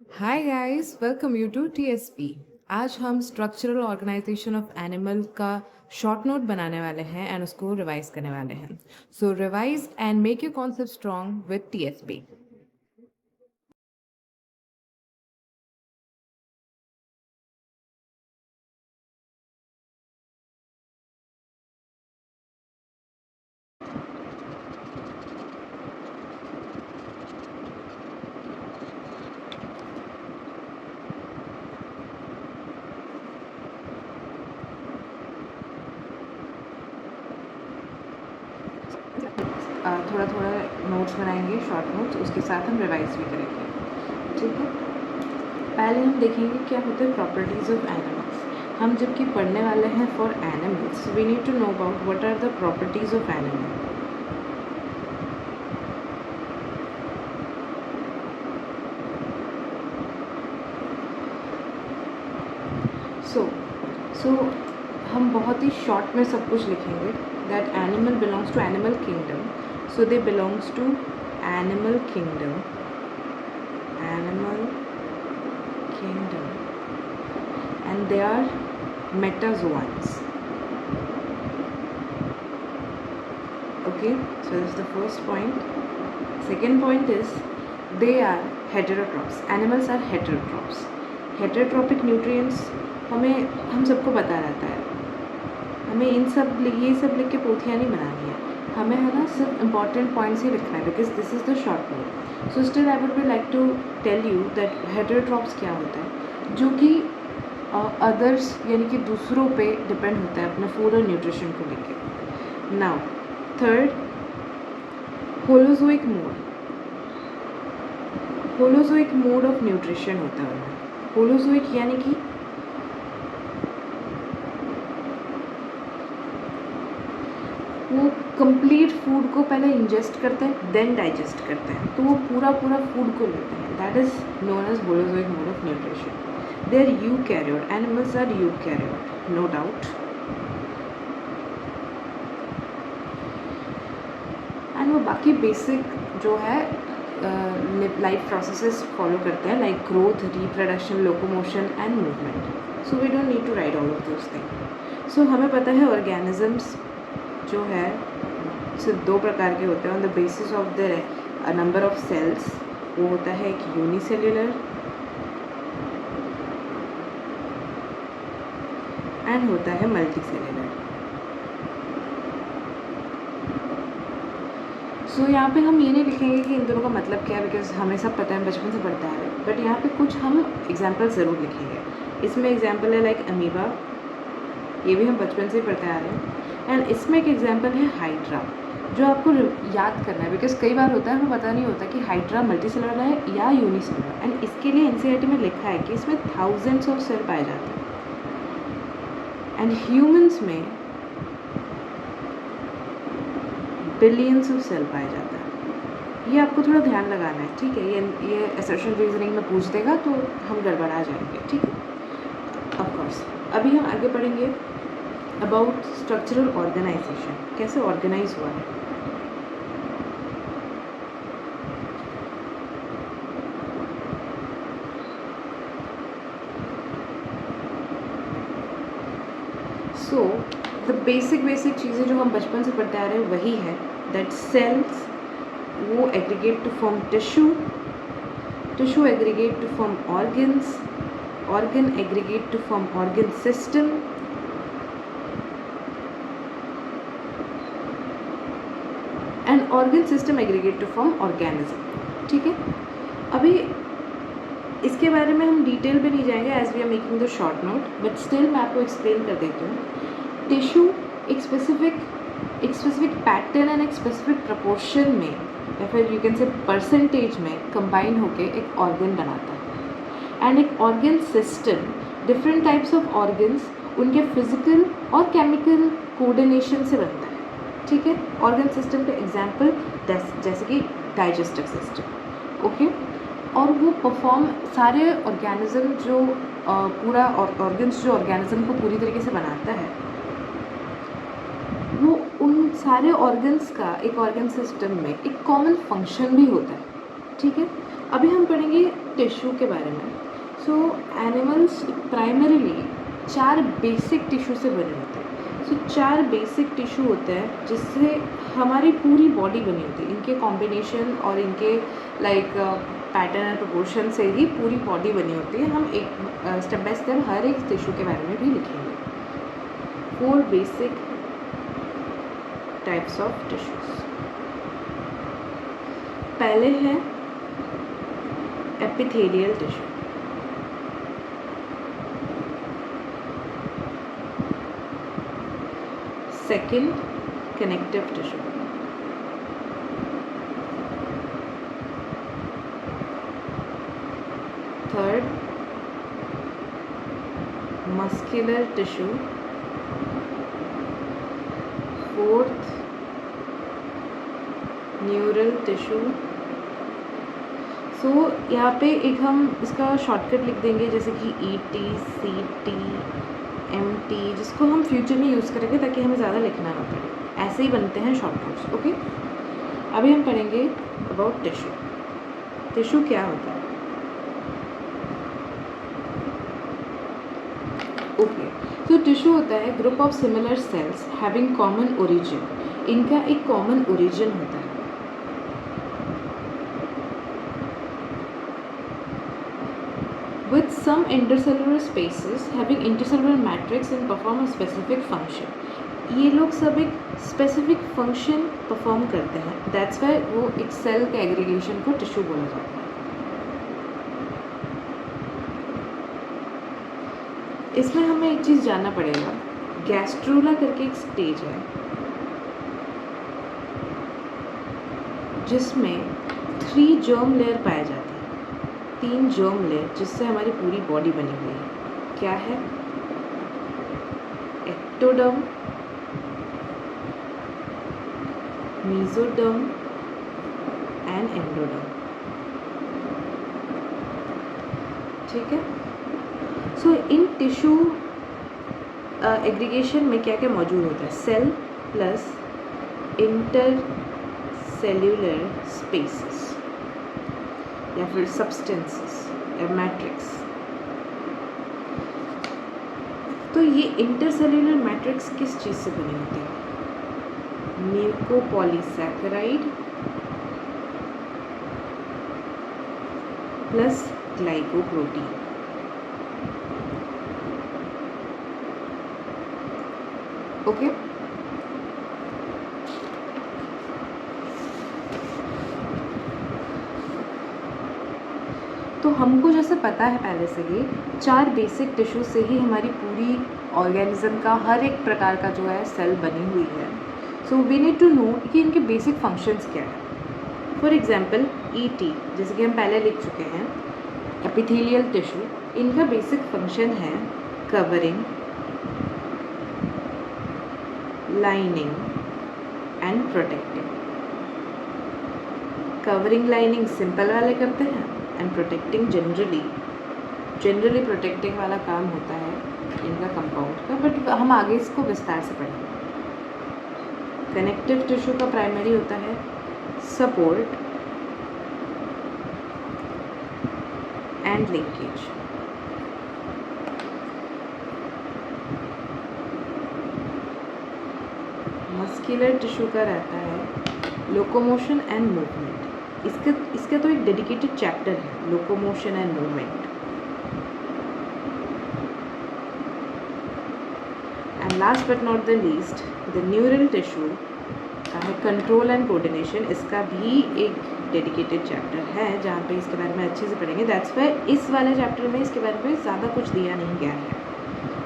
Hi guys, welcome you to TSP. आज हम structural organisation of animal का short note बनाने वाले हैं एंड उसको रिवाइज करने वाले हैं। So revise and make your concept strong with TSP. थोड़ा थोड़ा नोट्स बनाएंगे, शॉर्ट नोट्स, उसके साथ हम रिवाइज भी करेंगे। ठीक है, पहले हम देखेंगे क्या होते हैं प्रॉपर्टीज़ ऑफ एनिमल्स। हम जबकि पढ़ने वाले हैं for animals, we need to know about what are the properties of animal. So हम बहुत ही शॉर्ट में सब कुछ लिखेंगे that animal belongs to animal kingdom. So they belongs to animal kingdom and they are metazoans. Okay, so this is the first point. Second point is they are heterotrophs. Animals are heterotrophs. Heterotrophic nutrients हम सबको पता रहता है। हमें ये सब लिख के पोथियाँ नहीं बनानी है, हमें है ना सिर्फ इम्पॉर्टेंट पॉइंट्स ही लिखना है because this is the short note. So still I would be like to tell you that heterotrophs क्या होता है, जो कि अदर्स यानी कि दूसरों पे डिपेंड होता है अपने फूड और न्यूट्रिशन को लेके। Now third, holozoic mode of nutrition होता है उनमें। होलोजोइक यानी कि वो कंप्लीट फूड को पहले इंजेस्ट करते हैं देन डाइजेस्ट करते हैं, तो वो पूरा फूड को लेते हैं। That is known as holozoic mode of nutrition. They are eukaryote, animals are eukaryote, no doubt. And वो बाकी बेसिक जो है लाइफ प्रोसेसेस फॉलो करते हैं, like growth, reproduction, locomotion and movement. So we don't need to write all of those thing. So हमें पता है organisms जो है सिर्फ दो प्रकार के होते हैं on the basis of the number of cells. वो होता है एक यूनिसेल्युलर एंड होता है मल्टीसेल्युलर। सो यहाँ पे हम ये नहीं लिखेंगे कि इन दोनों का मतलब क्या है बिकॉज हमें सब पता है, बचपन से पढ़ते आ रहे हैं, बट यहाँ पे कुछ हम एग्जाम्पल ज़रूर लिखेंगे। इसमें एग्जाम्पल है लाइक अमीबा, ये भी हम बचपन से ही पढ़ते आ रहे हैं। एंड इसमें एक एग्जाम्पल है हाइड्रा, जो आपको याद करना है बिकॉज कई बार होता है हमें पता नहीं होता कि हाइड्रा मल्टीसेलुलर है या यूनिसेलुलर। एंड इसके लिए एनसीईआरटी में लिखा है कि इसमें थाउजेंड्स ऑफ सेल पाए जाते हैं एंड ह्यूमंस में बिलियंस ऑफ सेल पाए जाता है। ये आपको थोड़ा ध्यान लगाना है, ठीक है। ये असर्शन रीजनिंग में पूछ देगा तो हम गड़बड़ा जाएंगे, ठीक है। ऑफकोर्स अभी हम आगे पढ़ेंगे अबाउट स्ट्रक्चरल ऑर्गेनाइजेशन, कैसे ऑर्गेनाइज हुआ है। सो द बेसिक चीज़ें जो हम बचपन से पढ़ते आ रहे हैं वही है दैट सेल्स वो aggregate to form tissue aggregate to form organs, organ aggregate to form organ system, and organ system aggregate to form organism, ठीक है। अभी इसके बारे में हम डिटेल में नहीं जाएंगे as we are making the short note, but still मैं आपको एक्सप्लेन कर देती हूँ। टिश्यू एक स्पेसिफिक पैटर्न एंड एक स्पेसिफिक प्रपोर्शन में या फिर यू कैन से परसेंटेज में कंबाइन होके एक ऑर्गन बनाता है। एंड एक organ system different types of organs उनके फिजिकल और केमिकल कोऑर्डिनेशन से बनता है, ठीक है। ऑर्गन सिस्टम के एग्जाम्पल जैसे कि डाइजेस्टिव सिस्टम, ओके। और वो परफॉर्म सारे ऑर्गेनिज्म जो पूरा ऑर्गन्स जो ऑर्गेनिज्म को पूरी तरीके से बनाता है, वो उन सारे ऑर्गन्स का एक ऑर्गन सिस्टम में एक कॉमन फंक्शन भी होता है, ठीक है। अभी हम पढ़ेंगे टिश्यू के बारे में। सो एनिमल्स प्राइमरीली 4 बेसिक टिश्यू से बने होते हैं। सो 4 बेसिक टिश्यू होते हैं जिससे हमारी पूरी बॉडी बनी होती है। इनके कॉम्बिनेशन और इनके लाइक पैटर्न एंड प्रोपोर्शन से ही पूरी बॉडी बनी होती है। हम एक स्टेप बाय स्टेप हर एक टिश्यू के बारे में भी लिखेंगे। 4 बेसिक टाइप्स ऑफ टिश्यूज। पहले है epithelial tissue. Second connective tissue. Third muscular tissue. Fourth neural tissue. So यहाँ पे एक हम इसका शॉर्टकट लिख देंगे जैसे कि ET, CT, MT, जिसको हम फ्यूचर में यूज़ करेंगे ताकि हमें ज़्यादा लिखना ना पड़े। ऐसे ही बनते हैं शॉर्ट नोट्स। ओके, अभी हम पढ़ेंगे अबाउट टिश्यू। टिश्यू क्या होता है? ओके, तो टिश्यू होता है group of similar sales having common origin. इनका एक कॉमन ओरिजिन होता है। With some intercellular spaces having intercellular matrix and perform a specific function. ये लोग सब एक स्पेसिफिक फंक्शन परफॉर्म करते हैं। दैट्स वाई वो एक सेल के एग्रीगेशन को टिश्यू बोला जाता है। इसमें हमें एक चीज़ जानना पड़ेगा, गैस्ट्रोला करके एक स्टेज है जिसमें 3 जर्म लेयर पाए जाते हैं। 3 जर्म लेयर जिससे हमारी पूरी बॉडी बनी हुई है। क्या है? Ectoderm, mesoderm and endoderm. ठीक है। सो इन टिश्यू एग्रीगेशन में क्या क्या मौजूद होता है? Cell plus intercellular spaces या फिर सब्सटेंसेस या मैट्रिक्स। तो ये इंटरसेल्यूलर मैट्रिक्स किस चीज़ से बनी होती है? Mucopolysaccharide plus glycoprotein. ओके, तो हमको जैसे पता है पहले से ही 4 बेसिक टिश्यू से ही हमारी पूरी ऑर्गेनिज्म का हर एक प्रकार का जो है सेल बनी हुई है। So we need to know कि इनके बेसिक फंक्शंस क्या है। फॉर एग्जांपल ET, जैसे कि हम पहले लिख चुके हैं, एपिथेलियल टिश्यू, इनका बेसिक फंक्शन है covering, lining and protecting. Covering lining simple वाले करते हैं एंड प्रोटेक्टिंग जनरली प्रोटेक्टिंग वाला काम होता है इनका कंपाउंड का, बट हम आगे इसको विस्तार से पढ़ेंगे। कनेक्टिव टिश्यू का प्राइमरी होता है support and linkage. Muscular tissue का रहता है लोकोमोशन एंड मूवमेंट। इसका तो एक डेडिकेटेड चैप्टर है, locomotion and movement. And last but not the least, the neural tissue का है कंट्रोल एंड कोऑर्डिनेशन। इसका भी एक डेडिकेटेड चैप्टर है जहाँ पे इसके बारे में अच्छे से पढ़ेंगे। दैट्स वाई इस वाले चैप्टर में इसके बारे में ज़्यादा कुछ दिया नहीं गया है।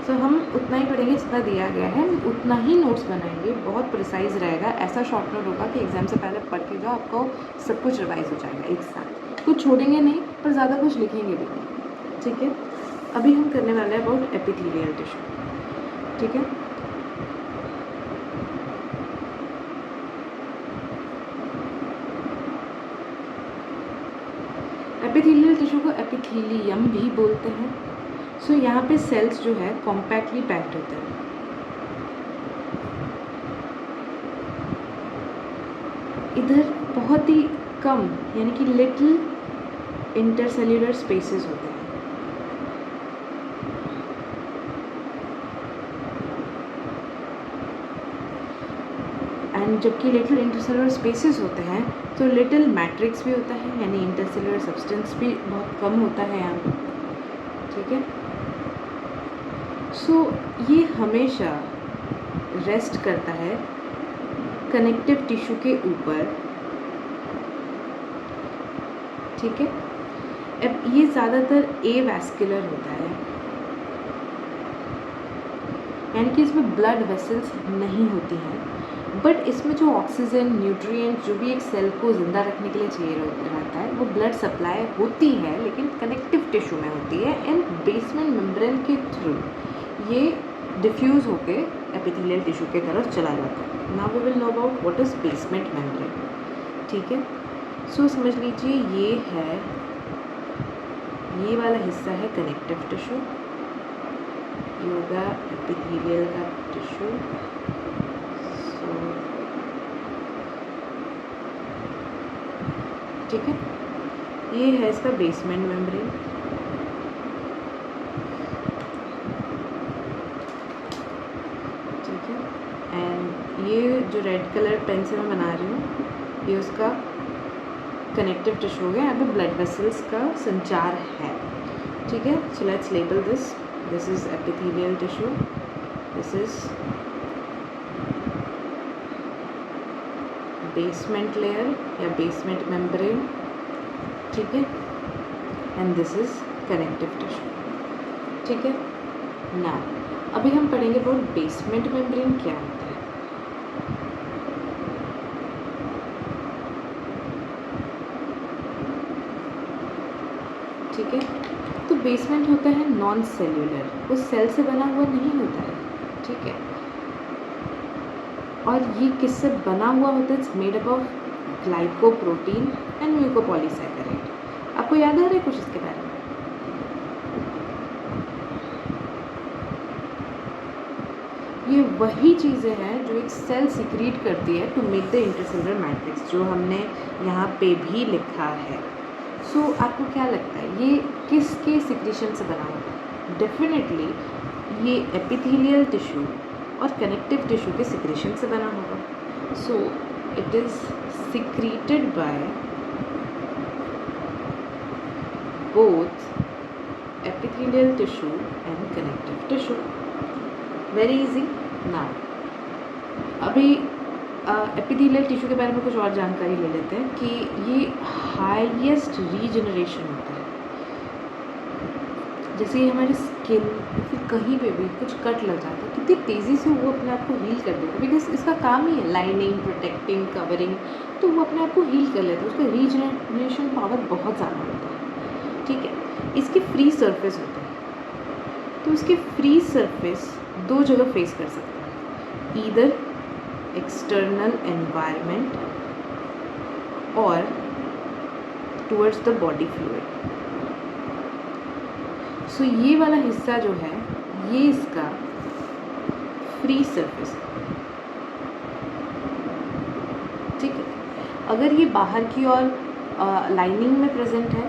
सो हम उतना ही पढ़ेंगे जितना दिया गया है, उतना ही नोट्स बनाएंगे। बहुत प्रिसाइज रहेगा। ऐसा शॉर्ट नोट होगा कि एग्ज़ाम से पहले पढ़ के जाओ, आपको सब कुछ रिवाइज हो जाएगा एक साथ। कुछ छोड़ेंगे नहीं पर ज़्यादा कुछ लिखेंगे भी नहीं। ठीक है, अभी हम करने वाले हैं अबाउट एपिथेलियल टिश्यू। ठीक है, एपिथेलियल टिश्यू को एपिथेलियम भी बोलते हैं। सो यहाँ पे सेल्स जो है कॉम्पैक्टली पैक्ड होते हैं। इधर बहुत ही कम यानी कि लिटिल इंटरसेल्यूलर स्पेसेस होते हैं। एंड जबकि लिटिल इंटरसेल्यूलर स्पेसेस होते हैं तो लिटिल मैट्रिक्स भी होता है, यानी इंटरसेल्यूलर सब्सटेंस भी बहुत कम होता है यहाँ पर, ठीक है। सो ये हमेशा रेस्ट करता है कनेक्टिव टिश्यू के ऊपर, ठीक है। अब ये ज़्यादातर एवैस्कुलर होता है, यानी कि इसमें ब्लड वेसल्स नहीं होती हैं, बट इसमें जो ऑक्सीजन, न्यूट्रिएंट जो भी एक सेल को ज़िंदा रखने के लिए चाहिए रहता है वो ब्लड सप्लाई होती है, लेकिन कनेक्टिव टिश्यू में होती है एंड बेसमेंट मेम्ब्रेन के थ्रू ये डिफ्यूज़ होके एपिथेलियल टिश्यू के तरफ चला जाता है। Now we will know about what is basement membrane, ठीक है। सो समझ लीजिए ये वाला हिस्सा है कनेक्टिव टिश्यू, ये होगा एपिथेलियल का टिश्यू। सो ठीक है, ये है इसका बेसमेंट मेम्ब्रेन, ठीक है। एंड ये जो रेड कलर पेन से मैं बना रही हूँ ये उसका कनेक्टिव टिश्यू हो गया, यहाँ पे ब्लड वेसल्स का संचार है, ठीक है। So let's label this is epithelial tissue, this is basement layer या बेसमेंट मेम्ब्रेन, ठीक है, and this is connective tissue, ठीक है। नाउ अभी हम पढ़ेंगे अबाउट बेसमेंट मेम्ब्रेन क्या होता है। ठीक है, तो बेसमेंट होता है नॉन सेल्यूलर, वो सेल से बना हुआ नहीं होता है, ठीक है। और ये किससे बना हुआ होता है? It's made up of glycoprotein and mucopolysaccharide. आपको याद आ रहा है कुछ इसके बारे में? ये वही चीज़ें हैं जो एक सेल सिक्रीट करती है to make the intercellular matrix, जो हमने यहाँ पे भी लिखा है। सो आपको क्या लगता है ये किसके सिक्रीशन से बना होगा? डेफिनेटली ये एपिथेलियल टिश्यू और कनेक्टिव टिश्यू के सिक्रीशन से बना होगा। So it is secreted by both epithelial tissue and connective tissue. Very easy. Now अभी एपिथेलियल टिश्यू के बारे में कुछ और जानकारी ले लेते हैं कि ये हाईएस्ट रीजनरेशन होता है। जैसे ये हमारी स्किन या फिर कहीं पे भी कुछ कट लग जाता है, कितनी तेज़ी से वो अपने आप को हील कर देता है, बिकॉज इसका काम ही है लाइनिंग, प्रोटेक्टिंग, कवरिंग, तो वो अपने आप को हील कर लेता है। उसका रीजनरेशन पावर बहुत ज़्यादा होता है, ठीक है। इसके फ्री सरफेस होते हैं, तो इसके फ्री सरफेस दो जगह फेस कर सकते हैं, ईदर एक्सटर्नल एनवायरनमेंट और टुवर्ड्स द बॉडी फ्लूइड। सो ये वाला हिस्सा जो है ये इसका फ्री सरफेस है, ठीक है। अगर ये बाहर की ओर लाइनिंग में प्रेजेंट है,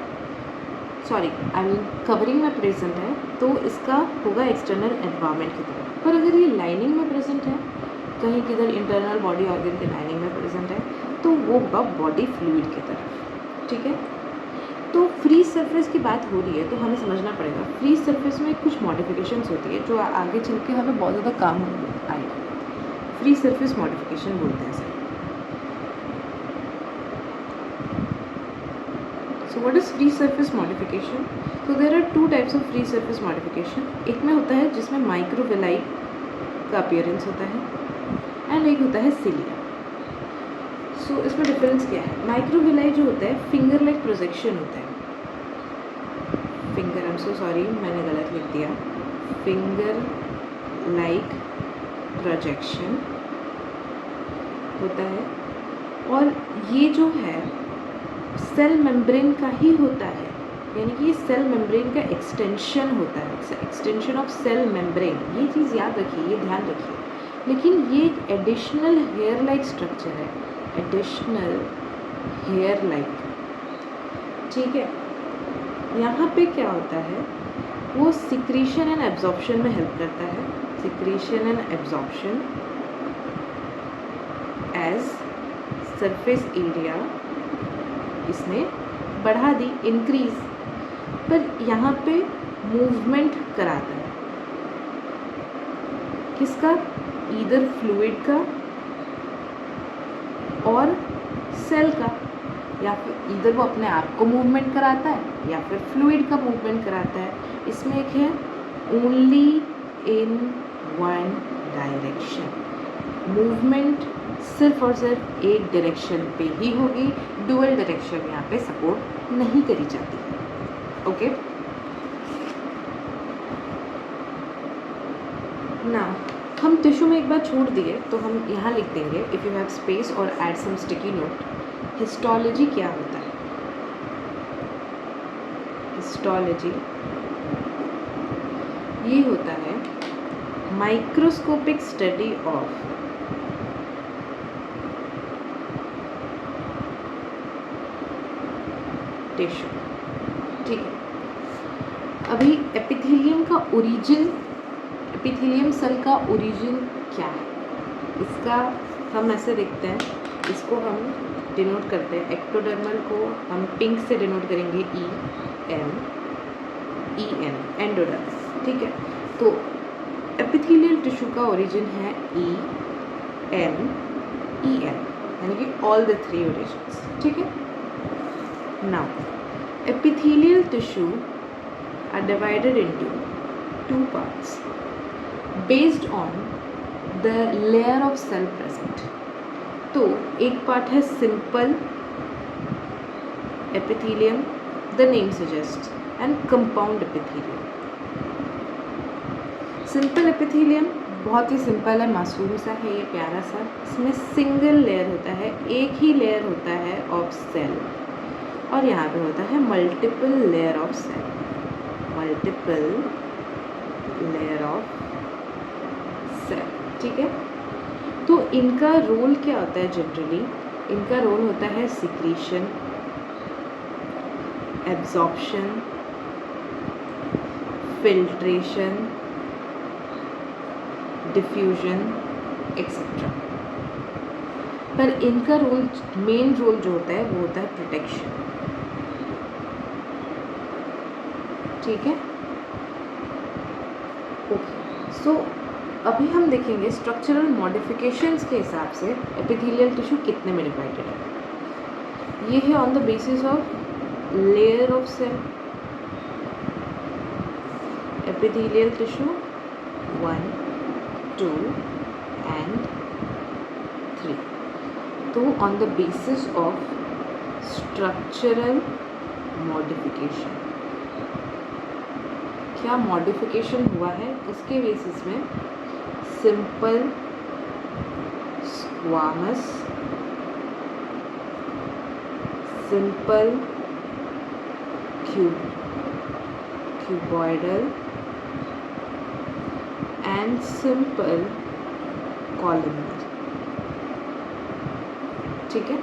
सॉरी आई मीन कवरिंग में प्रेजेंट है, तो इसका होगा एक्सटर्नल एनवायरनमेंट की तरफ। पर अगर ये लाइनिंग में प्रेजेंट है, कहीं किधर इंटरनल बॉडी ऑर्गन के लाइनिंग में प्रेजेंट है, तो वो होगा बॉडी फ्लूइड की तरफ, ठीक है। तो फ्री सरफेस की बात हो रही है तो हमें समझना पड़ेगा फ्री सरफेस में कुछ मॉडिफिकेशंस होती है जो आगे चल के हमें बहुत ज़्यादा काम आएगा। फ्री सरफेस मॉडिफिकेशन बोलते हैं sir. So what is free surface modification? तो there are two types of free surface modification. एक में होता है जिसमें माइक्रोविलाई का अपीयरेंस होता है एंड एक होता है सिलिया। सो इसमें डिफरेंस क्या है? माइक्रोविलाई जो होता है फिंगर लाइक प्रोजेक्शन होता है, finger, I am so sorry मैंने गलत लिख दिया, फिंगर लाइक प्रोजेक्शन होता है, और ये जो है सेल मेम्ब्रेन का ही होता है, यानी कि ये सेल मेम्ब्रेन का एक्सटेंशन होता है, एक्सटेंशन ऑफ सेल मेम्ब्रेन। ये चीज़ याद रखिए, ये ध्यान रखिए। लेकिन ये एक एडिशनल हेयर लाइक स्ट्रक्चर है, एडिशनल हेयर लाइक, ठीक है। यहाँ पे क्या होता है, वो सिक्रीशन एंड एब्जॉर्प्शन में हेल्प करता है। Secretion and absorption as surface area इसने बढ़ा दी, इंक्रीज, पर यहाँ पे मूवमेंट कराता है किसका, ईदर फ्लूइड का और सेल का, या फिर ईदर वो अपने आप को मूवमेंट कराता है या फिर फ्लूइड का मूवमेंट कराता है। इसमें एक है only in one direction, movement सिर्फ और सिर्फ एक डायरेक्शन पे ही होगी, डुअल डायरेक्शन यहाँ पे सपोर्ट नहीं करी जाती है। ओके, ना हम टिश्यू में एक बार छोड़ दिए तो हम यहाँ लिख देंगे, इफ़ यू हैव स्पेस और add some sticky note, histology क्या होता है। हिस्टोलॉजी ये होता है माइक्रोस्कोपिक स्टडी ऑफ टिश्यू। ठीक है, अभी एपिथेलियम का ओरिजिन, एपिथेलियम सेल का ओरिजिन क्या है, इसका हम ऐसे देखते हैं, इसको हम डिनोट करते हैं, एक्टोडर्मल को हम पिंक से डिनोट करेंगे EN, एंडोडर्मल। ठीक है, तो एपिथेलियल टिश्यू का ओरिजिन है EN, यानी कि ऑल द थ्री ओरिजिन्स। ठीक है, now epithelial tissue are divided into two parts based on the layer of cell present. तो एक पार्ट है simple epithelium, the name suggests, and compound epithelium. Simple epithelium बहुत ही simple है, मासूम सा है, ये प्यारा सा, इसमें सिंगल लेयर होता है, एक ही लेयर होता है ऑफ सेल, और यहाँ पे होता है multiple layer of cell, multiple layer of cell. ठीक है, तो इनका रोल क्या होता है जनरली, इनका रोल होता है secretion, absorption, filtration, diffusion etcetera. पर इनका रोल, मेन रोल जो होता है वो होता है प्रोटेक्शन। ठीक है, ओके, सो अभी हम देखेंगे स्ट्रक्चरल मॉडिफिकेशंस के हिसाब से एपिथेलियल टिश्यू कितने में डिवाइडेड है। ये है on the basis of layer of cell, epithelial tissue 1, 2 and 3। तो on the basis of structural modification, क्या मॉडिफिकेशन हुआ है उसके बेसिस में simple, squamous, simple cuboidal and simple columnar. ठीक है,